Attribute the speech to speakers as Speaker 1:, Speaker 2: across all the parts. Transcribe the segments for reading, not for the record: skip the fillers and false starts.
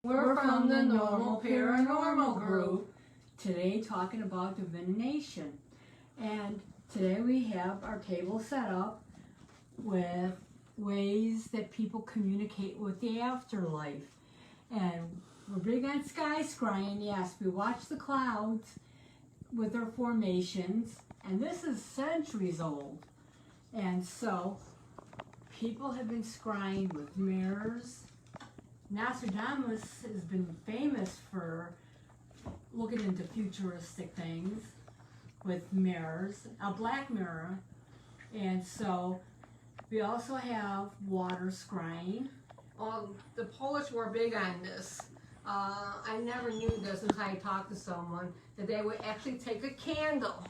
Speaker 1: We're from the Normal Paranormal Group, today talking about divination. And today we have our table set up with ways that people communicate with the afterlife. And we're big on sky scrying. Yes, we watch the clouds with their formations, and this is centuries old. And so people have been scrying with mirrors. Nostradamus has been famous for looking into futuristic things with mirrors, a black mirror. And so we also have water scrying.
Speaker 2: The Polish were big on this. I never knew this until I talked to someone, that they would actually take a candle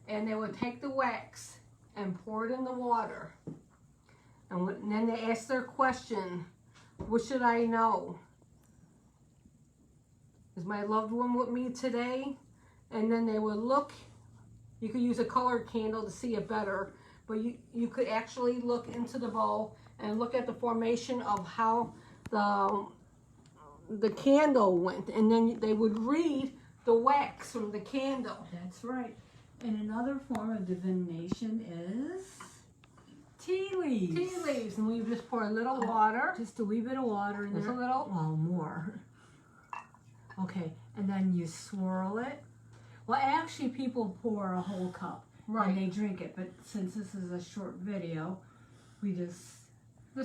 Speaker 2: and they would take the wax and pour it in the water. And then they ask their question, what should I know? Is my loved one with me today? And then they would look. You could use a colored candle to see it better, but you could actually look into the bowl and look at the formation of how the candle went, and then they would read the wax from the candle.
Speaker 1: That's right. And another form of divination is tea leaves.
Speaker 2: Tea leaves, and we just pour a little water.
Speaker 1: Just a wee bit of water in
Speaker 2: Just
Speaker 1: there.
Speaker 2: a little.
Speaker 1: Well, more. Okay, and then you swirl it. Well, actually, people pour a whole cup.
Speaker 2: Right.
Speaker 1: And they drink it, but since this is a short video, we just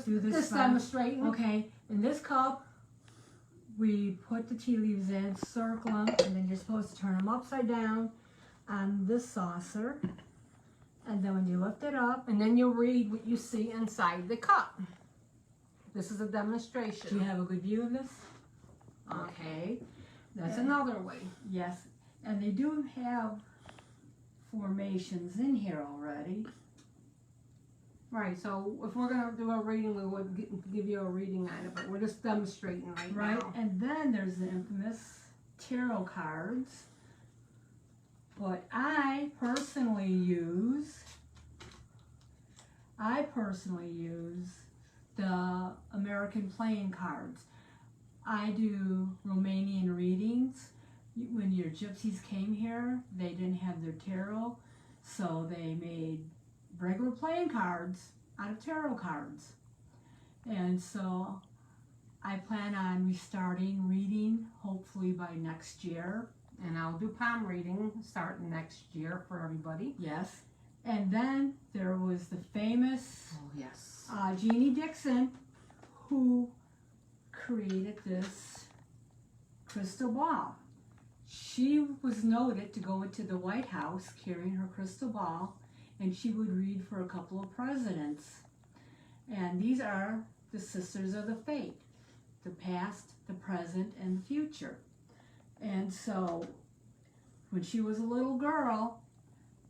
Speaker 1: do this.
Speaker 2: Just demonstrating.
Speaker 1: Okay, in this cup, we put the tea leaves in, circle them, and then you're supposed to turn them upside down on this saucer. And then when you lift it up,
Speaker 2: And then you read what you see inside the cup. This is a demonstration.
Speaker 1: do you have a good view of this? Okay.
Speaker 2: That's another way.
Speaker 1: Yes, and they do have formations in here already.
Speaker 2: Right, so if we're going to do a reading, we would give you a reading on it, but we're just demonstrating right now.
Speaker 1: And then there's the infamous tarot cards. But I personally use the American playing cards. I do Romanian readings. When your gypsies came here, they didn't have their tarot, so they made regular playing cards out of tarot cards. And so I plan on restarting reading hopefully by next year.
Speaker 2: And I'll do palm reading starting next year for everybody.
Speaker 1: Yes. And then there was the famous
Speaker 2: Oh, yes.
Speaker 1: Jeannie Dixon, who created this crystal ball. She was noted to go into the White House carrying her crystal ball, and she would read for a couple of presidents. And these are the Sisters of the Fate, the past, the present, and the future. And so when she was a little girl,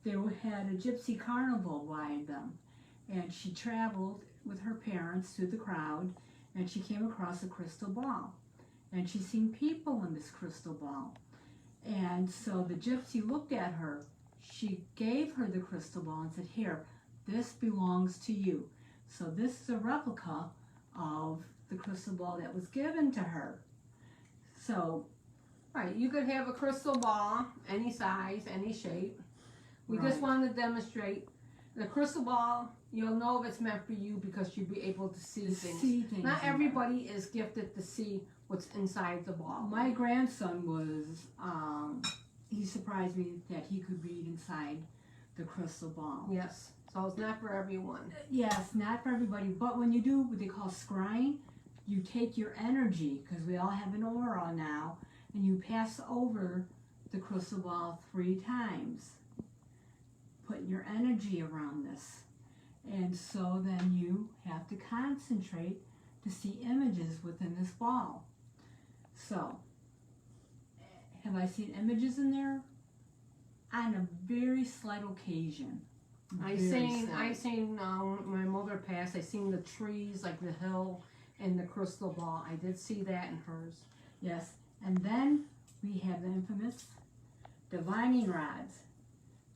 Speaker 1: they had a gypsy carnival ride them. And she traveled with her parents through the crowd, and she came across a crystal ball. And she seen people in this crystal ball. And so the gypsy looked at her. She gave her the crystal ball and said, "Here, this belongs to you." So this is a replica of the crystal ball that was given to her. So,
Speaker 2: Right, you could have a crystal ball, any size, any shape. We just
Speaker 1: Right.
Speaker 2: wanted to demonstrate the crystal ball. You'll know if it's meant for you because you'll be able to see things. Not
Speaker 1: in
Speaker 2: everybody is gifted to see what's inside the ball.
Speaker 1: there. My grandson was, he surprised me that he could read inside the crystal ball.
Speaker 2: Yes, so it's not for everyone.
Speaker 1: Yes, not for everybody, but when you do what they call scrying, you take your energy, because we all have an aura now, and you pass over the crystal ball 3 times, putting your energy around this. And so then you have to concentrate to see images within this ball. So, have I seen images in there? On a very slight occasion.
Speaker 2: I
Speaker 1: Very
Speaker 2: seen
Speaker 1: slight.
Speaker 2: my mother passed. I seen the trees, like the hill, and the crystal ball. I did see that in hers.
Speaker 1: Yes, and then we have the infamous divining rods.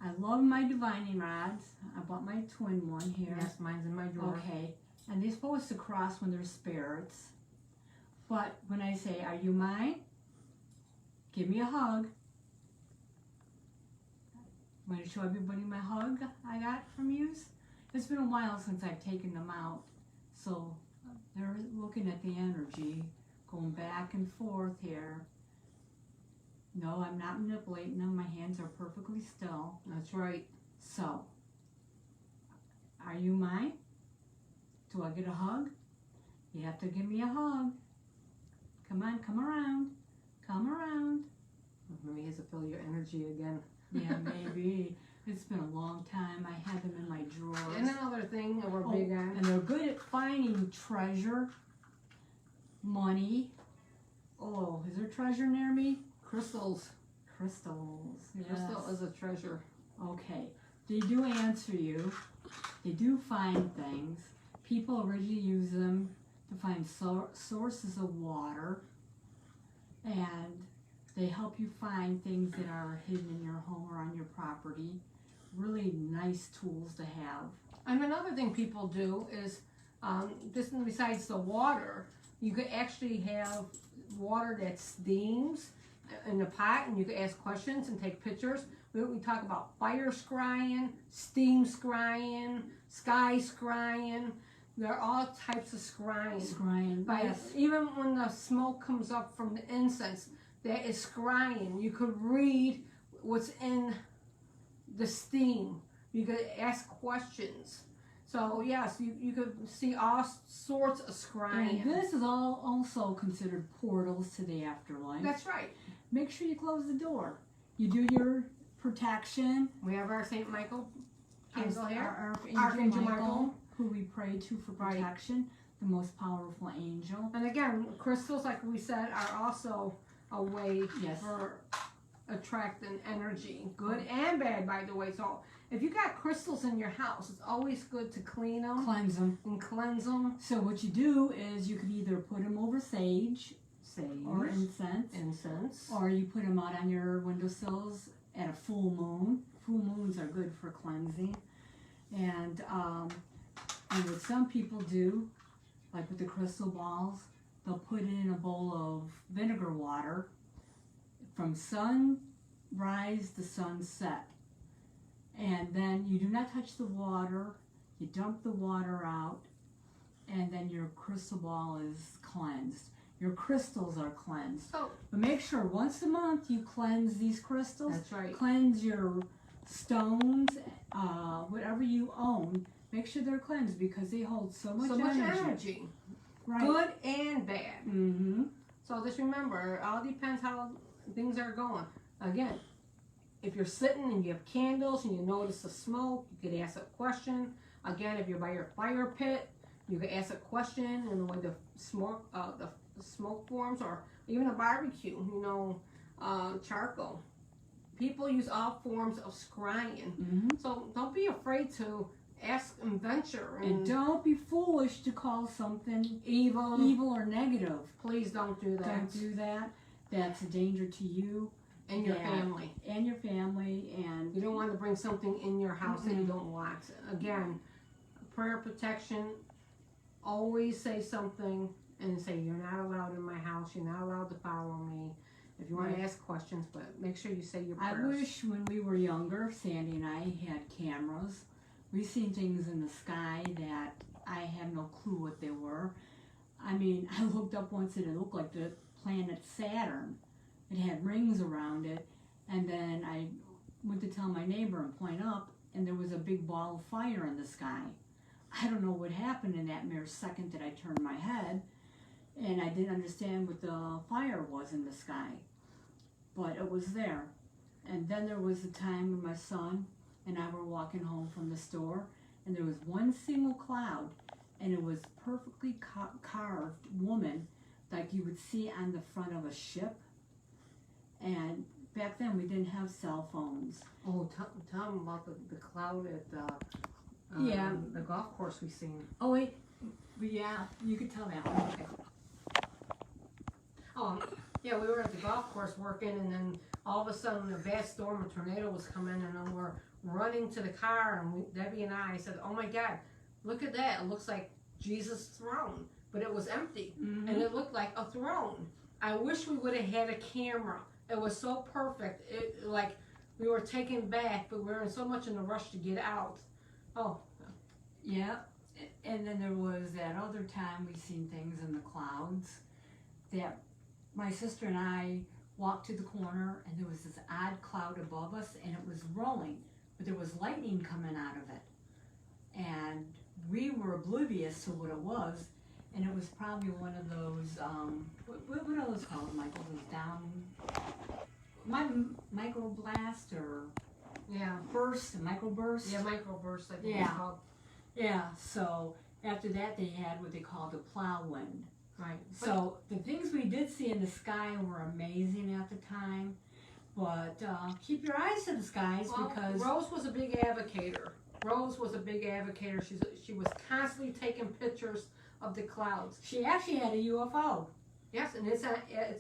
Speaker 1: I love my divining rods. I bought my twin one here.
Speaker 2: Yes, mine's in my drawer.
Speaker 1: Okay, and they're supposed to cross when they're spirits. But when I say, are you mine? Give me a hug. I'm going to show everybody my hug I got from you. It's been a while since I've taken them out. So they're looking at the energy, going back and forth here. No, I'm not manipulating them. My hands are perfectly still.
Speaker 2: That's right.
Speaker 1: So, are you mine? Do I get a hug? You have to give me a hug. Come on, come around. Come around.
Speaker 2: Maybe he has to feel your energy again.
Speaker 1: Yeah, maybe. It's been a long time. I had them in my drawers.
Speaker 2: And another thing that we're big on.
Speaker 1: And they're good at finding treasure, money. Oh, is there treasure near me?
Speaker 2: Crystals.
Speaker 1: Crystals. Yes.
Speaker 2: Crystal is a treasure.
Speaker 1: Okay. They do answer you. They do find things. People originally use them to find sources of water. And they help you find things that are hidden in your home or on your property. Really nice tools to have.
Speaker 2: And another thing people do is, just besides the water, you could actually have water that steams in the pot, and you could ask questions and take pictures. We talk about fire scrying, steam scrying, sky scrying. There are all types of scrying.
Speaker 1: Scrying, yes.
Speaker 2: Even when the smoke comes up from the incense, that is scrying. You could read what's in the steam. You could ask questions. So yes, you could see all sorts of scrying.
Speaker 1: And this is all also considered portals to the afterlife.
Speaker 2: That's right.
Speaker 1: Make sure you close the door. You do your protection.
Speaker 2: We have our St. Michael candle here.
Speaker 1: Our
Speaker 2: Archangel Michael,
Speaker 1: who we pray to for protection. The most powerful angel.
Speaker 2: And again, crystals, like we said, are also a way for attracting energy, good and bad, by the way. So if you got crystals in your house, it's always good to clean them,
Speaker 1: cleanse them. So what you do is you can either put them over sage or incense, or you put them out on your windowsills at a full moon. Full moons are good for cleansing. And what some people do, like with the crystal balls, they'll put it in a bowl of vinegar water from sunrise to sunset. And then you do not touch the water, you dump the water out, and then your crystal ball is cleansed. Your crystals are cleansed.
Speaker 2: Oh.
Speaker 1: But make sure once a month you cleanse these crystals.
Speaker 2: That's right.
Speaker 1: Cleanse your stones, whatever you own. Make sure they're cleansed because they hold so much energy. Right.
Speaker 2: Good and bad.
Speaker 1: Mm-hmm.
Speaker 2: So just remember, it all depends how things are going. Again, if you're sitting and you have candles and you notice the smoke, you could ask a question. Again, if you're by your fire pit, you could ask a question and the way the smoke forms, or even a barbecue, charcoal. People use all forms of scrying.
Speaker 1: Mm-hmm.
Speaker 2: So don't be afraid to ask and venture.
Speaker 1: And don't be foolish to call something
Speaker 2: evil
Speaker 1: or negative.
Speaker 2: Please don't do that.
Speaker 1: Don't do that. That's a danger to you.
Speaker 2: And your family.
Speaker 1: And your family. And
Speaker 2: you don't want to bring something in your house that you don't want. Again, prayer protection, always say something and say, you're not allowed in my house. You're not allowed to follow me. If you want to ask questions, but make sure you say your prayers.
Speaker 1: I wish when we were younger, Sandy and I had cameras. We seen things in the sky that I have no clue what they were. I mean, I looked up once and it looked like the planet Saturn. It had rings around it, and then I went to tell my neighbor and point up, and there was a big ball of fire in the sky. I don't know what happened in that mere second that I turned my head, and I didn't understand what the fire was in the sky, but it was there. And then there was a time when my son and I were walking home from the store, and there was one single cloud, and it was perfectly carved woman like you would see on the front of a ship. And back then we didn't have cell phones.
Speaker 2: Oh, tell them about the cloud at the golf course we seen.
Speaker 1: Oh wait, yeah, you could tell that one.
Speaker 2: Okay. Oh, yeah, we were at the golf course working, and then all of a sudden a bad storm, a tornado was coming, and then we're running to the car, and Debbie and I said, oh my God, look at that, it looks like Jesus' throne. But but it was empty.
Speaker 1: Mhm.
Speaker 2: And it looked like a throne. I wish we would have had a camera. It was so perfect. It like we were taken back, but we were so much in a rush to get out. Oh,
Speaker 1: Yeah. And then there was that other time we seen things in the clouds that my sister and I walked to the corner and there was this odd cloud above us and it was rolling, but there was lightning coming out of it. And we were oblivious to what it was, and it was probably one of those, what are those called, Michael? Microblast or
Speaker 2: yeah.
Speaker 1: microburst?
Speaker 2: Yeah, microburst, I think
Speaker 1: Yeah.
Speaker 2: it's called.
Speaker 1: Yeah, so after that they had what they called a plow wind.
Speaker 2: Right.
Speaker 1: So the things we did see in the sky were amazing at the time, but keep your eyes to the skies
Speaker 2: Well,
Speaker 1: because
Speaker 2: Rose was a big advocator. She was constantly taking pictures of the clouds.
Speaker 1: she actually had a UFO
Speaker 2: Yes, and it's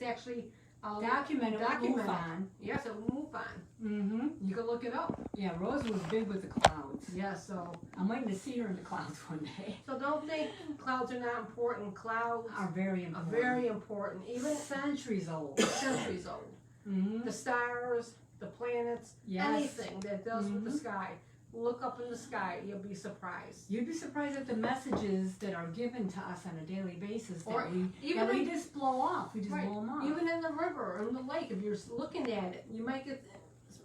Speaker 2: actually
Speaker 1: documented. On.
Speaker 2: Yes, it will move on.
Speaker 1: Mm-hmm.
Speaker 2: You can look it up.
Speaker 1: Yeah, Rose was big with the clouds.
Speaker 2: Yeah, so
Speaker 1: I'm waiting to see her in the clouds one day.
Speaker 2: don't think clouds are not important. Clouds
Speaker 1: Are very
Speaker 2: are
Speaker 1: important.
Speaker 2: very important, even
Speaker 1: Centuries old.
Speaker 2: centuries old.
Speaker 1: Mm-hmm.
Speaker 2: The stars, the planets,
Speaker 1: Yes.
Speaker 2: anything that does with the
Speaker 1: Mhm.
Speaker 2: sky. Look up in the sky, you'll be surprised.
Speaker 1: You'd be surprised at the messages that are given to us on a daily basis
Speaker 2: Or
Speaker 1: that we
Speaker 2: even
Speaker 1: we
Speaker 2: in-
Speaker 1: just blow off. We just
Speaker 2: Right.
Speaker 1: blow them off.
Speaker 2: Even in the river or in the lake, if you're looking at it, you might get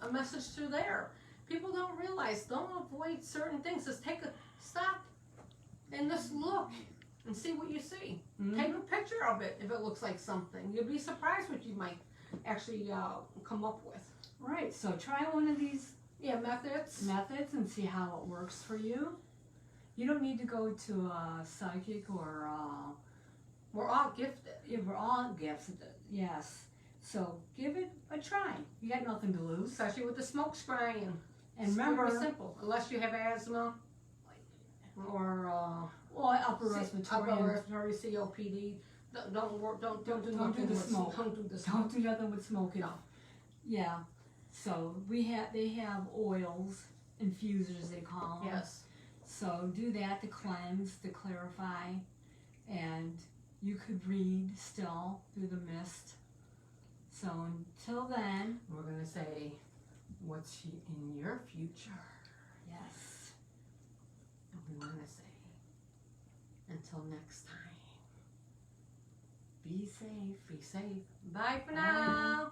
Speaker 2: a message through there. People don't realize, don't avoid certain things. Just take a stop and just look and see what you see.
Speaker 1: Mhm.
Speaker 2: Take a picture of it if it looks like something. You'll be surprised what you might actually come up with.
Speaker 1: Right, so try one of these
Speaker 2: Yeah, methods.
Speaker 1: methods and see how it works for you. You don't need to go to a psychic or
Speaker 2: We're all gifted.
Speaker 1: yeah, we're all gifted. Yes, so give it a try. You got nothing to lose.
Speaker 2: Especially with the smoke scrying.
Speaker 1: And
Speaker 2: It's
Speaker 1: remember,
Speaker 2: very simple. Unless you have asthma or
Speaker 1: well, upper respiratory.
Speaker 2: upper respiratory COPD. Don't do
Speaker 1: Don't
Speaker 2: nothing
Speaker 1: do the
Speaker 2: with
Speaker 1: smoke.
Speaker 2: Don't do the smoke.
Speaker 1: Don't do nothing with smoking.
Speaker 2: No.
Speaker 1: Yeah. So they have oils, infusers they call them.
Speaker 2: Yes.
Speaker 1: So do that to cleanse, to clarify, and you could read still through the mist. So until then,
Speaker 2: We're gonna say, what's in your future?
Speaker 1: yes.
Speaker 2: And we wanna say, until next time,
Speaker 1: Be safe.
Speaker 2: be safe. Bye for
Speaker 1: Bye.
Speaker 2: now.